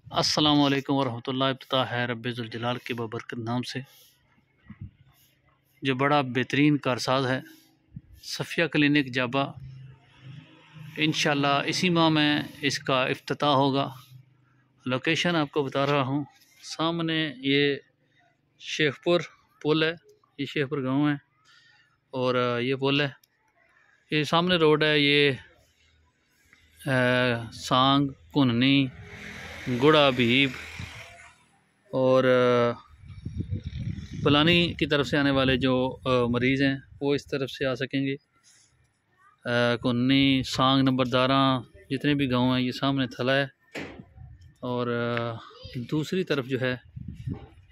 अस्सलामु अलैकुम वरहमतुल्लाह। इब्तिदा है रब्बे ज़ुल जलाल के बबरकत नाम से, जो बड़ा बेहतरीन कारसाज है सफ़िया क्लिनिक जाबा। इंशाल्लाह इसी माह में इसका इफ्तिताह होगा। लोकेशन आपको बता रहा हूँ, सामने ये शेखपुर पुल है, ये शेखपुर गांव है और ये पुल है, ये सामने रोड है, ये सांग कुन्नी गुड़ा भीब और पलानी की तरफ से आने वाले जो मरीज़ हैं वो इस तरफ से आ सकेंगे। कुन्नी सांग नंबरदारा जितने भी गांव हैं ये सामने थला है और दूसरी तरफ जो है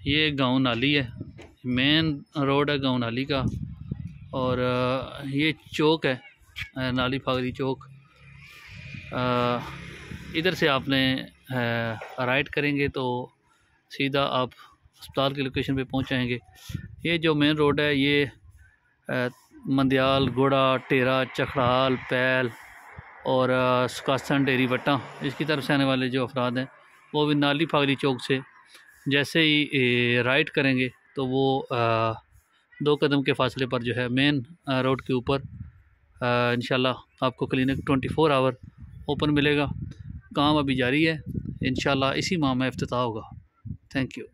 ये गांव नाली है, मेन रोड है गांव नाली का। और ये चौक है नाली फागरी चौक। इधर से आपने राइट करेंगे तो सीधा आप अस्पताल की लोकेशन पे पहुंच जाएंगे। ये जो मेन रोड है ये मंदियाल गोड़ा टेरा चखड़ाल पैल और सुकासन डेरी वट्टा इसकी तरफ से आने वाले जो अफराद हैं वो भी नाली फागरी चौक से जैसे ही राइट करेंगे तो वो 2 कदम के फासले पर जो है मेन रोड के ऊपर इंशाल्लाह आपको क्लिनिक 24 आवर ओपन मिलेगा। काम अभी जारी है, इंशाल्लाह इसी माह में इफ्तिताह होगा। Thank you.